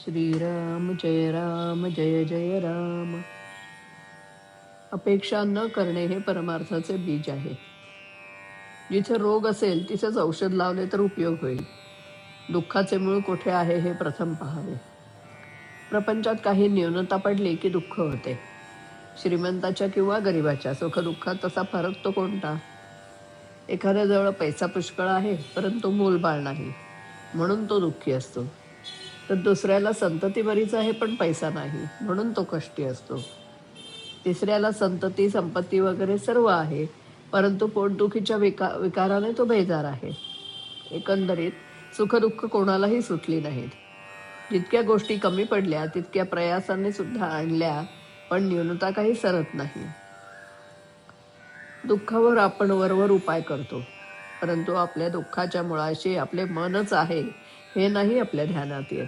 श्रीराम जय जय राम. अपेक्षा न करणे हे परमार्थाचे बीज आहे. जिथे रोग असेल तिथेच औषध लावले तर उपयोग होईल. दुःखाचे मूळ कुठे आहे हे प्रथम पाहावे. प्रपंचात काही न्यूनता पडली की दुःख होते. श्रीमंताच्या किंवा गरिबाच्या सुखदुःखात तसा फरक तो कोणता? एखाद्याजवळ पैसा पुष्कळ आहे परंतु मूलबाळ नाही म्हणून तो दुःखी असतो, तर दुसऱ्याला संतती बरीच आहे पण पैसा नाही म्हणून तो कष्टी असतो. तिसऱ्याला संतती संपत्ती वगैरे सर्व आहे परंतु पोटदुखीच्या विकाराने तो बेजार आहे. एकंदरीत सुखदुःख कोणालाही सुटली नाहीत. जितक्या गोष्टी कमी पडल्या तितक्या प्रयासाने सुद्धा आणल्या पण न्यूनता काही सरत नाही. दुःखावर आपण वरवर उपाय करतो परंतु आपल्या दुःखाच्या मुळाशी आपले मनच आहे हे नाही आपल्या ध्यानात येत.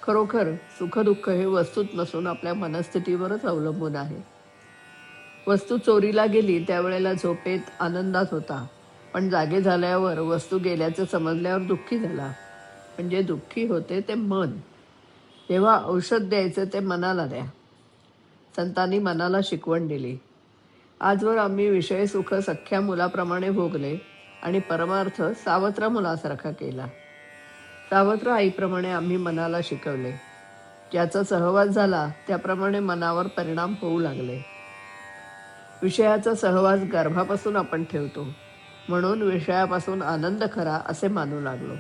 खरोखर सुखदुःख हे वस्तूत नसून आपल्या मनस्थितीवरच अवलंबून आहे. वस्तू चोरीला गेली त्यावेळेला झोपेत आनंदात होता पण जागे झाल्यावर वस्तू गेल्याचे समजल्यावर दुःखी झाला. म्हणजे दुःखी होते ते मन. जेव्हा औषध द्यायचे ते मनाला द्या. संतांनी मनाला शिकवण दिली. आजवर आम्ही विषय सुख सख्या मुलाप्रमाणे भोगले आणि परमार्थ सावत्र मुलासारखा केला. सावत्र आईप्रमाणे आम्ही मनाला शिकवले. ज्याचा सहवास झाला त्याप्रमाणे मनावर परिणाम होऊ लागले. विषयाचा सहवास गर्भापासून आपण ठेवतो म्हणून विषयापासून आनंद खरा असे मानू लागलो.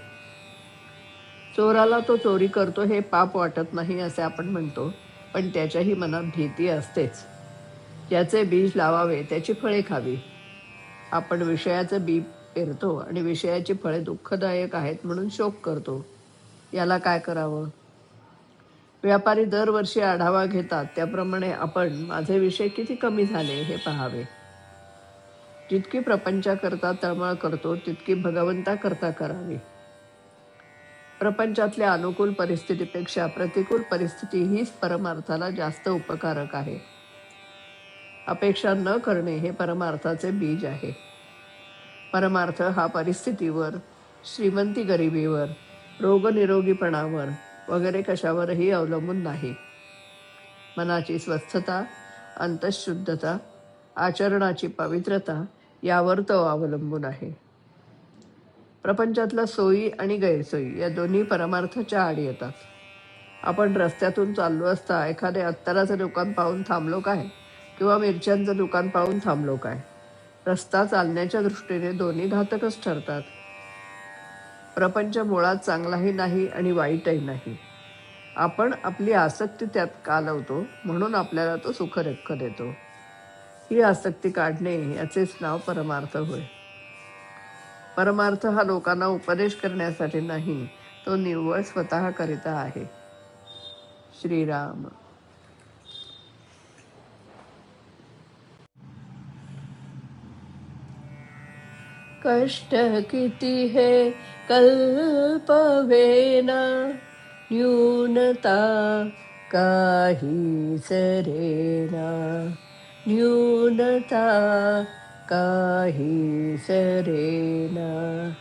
चोराला तो चोरी करतो हे पाप वाटत नाही असे आपण म्हणतो पण त्याच्याही मनात भीती असतेच. ज्याचे बीज लावावे त्याची फळे खावी. आपण विषयाचं बी पेरतो आणि विषयाची फळे दुःखदायक आहेत म्हणून शोक करतो. याला काय करावं? व्यापारी दरवर्षी आढावा घेतात त्याप्रमाणे आपण माझे विषय किती कमी झाले हे पाहावे. जितकी प्रपंचाकरता तळमळ करतो तितकी भगवंताकरता करावी. प्रपंचातल्या अनुकूल परिस्थितीपेक्षा प्रतिकूल परिस्थिती हीच परमार्थाला जास्त उपकारक आहे. अपेक्षा न करणे हे परमार्थाचे बीज आहे. परमार्थ हा परिस्थितीवर, श्रीमंती गरिबीवर, रोगनिरोगीपणावर वगैरे कशावरही अवलंबून नाही. मनाची स्वस्थता, अंतःशुद्धता, आचरणाची पवित्रता यावर तो अवलंबून आहे. प्रपंचातल्या सोयी आणि गैरसोयी या दोन्ही परमार्थाच्या आड येतात. आपण रस्त्यातून चाललो असता एखादे अत्तराचं दुकान पाहून थांबलो काय किंवा मिरच्यांचं दुकान पाहून थांबलो काय? रस्ता चालण्याच्या दृष्टीने दोन्ही घातकच ठरतात. प्रपंच मुळात चांगलाही नाही आणि वाईटही नाही. आपण आपली आसक्ती त्यात का लावतो म्हणून आपल्याला तो सुखदुःख देतो. ही आसक्ती काढणे याचेच नाव परमार्थ होय. परमार्थ हा लोकांना उपदेश करण्यासाठी नाही, तो निव्वळ स्वतः करिता आहे. श्रीराम. कष्ट किती है कल्पवेना, न्यूनता काही सरेना. न्यूनता काही सरेना.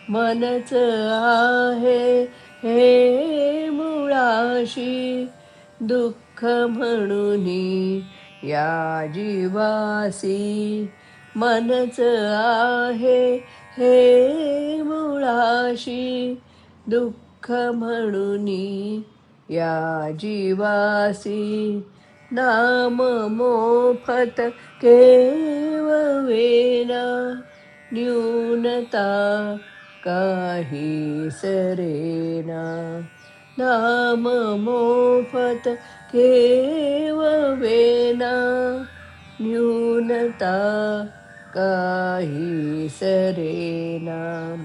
मनच आहे हे मुळाशी, दुःख म्हणून या जीवासी. मनच आहे हे मुळाशी, दुःख म्हणून या जीवासी. नाम मोफत केववेना, न्यूनता काही सरेना. नाम मोफत केववेना, न्यूनता काही सरेना.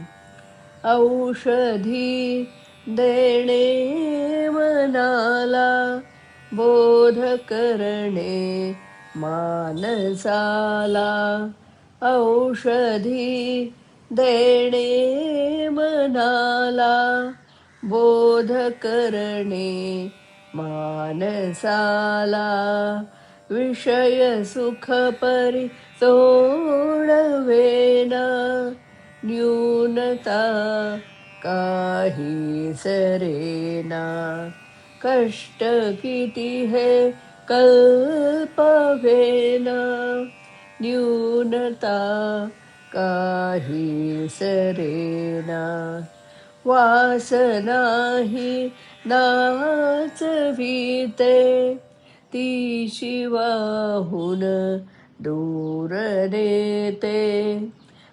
औषधी देणे मनाला, बोध करणे मानसाला. औषधी देणे मनाला, बोध करणे मानसाला. विषय सुख परी सोडवेना, न्यूनता काही सरेना. कष्ट किती है कल्पवेना. न्यूनता काही सरेना. वासना ही नाचविते. ती शिवाहून दूर नेते.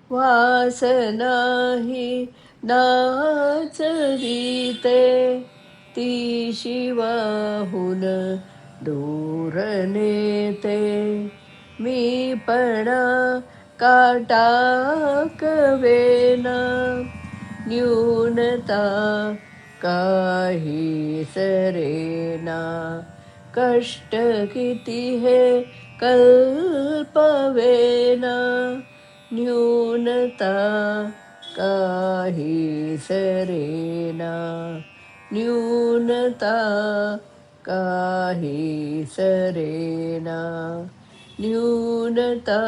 वासना ही नाचविते. ती शिवाहून दूर नेते. मीपणा काटाकवेना. न्यूनता काही सरेना. कष्ट किती है कल्पवेना. न्यूनता काही सरेना. न्यूनता काही सरेना. न्यूनता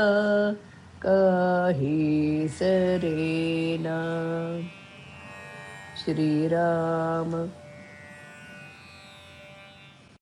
काही सरेना. श्रीराम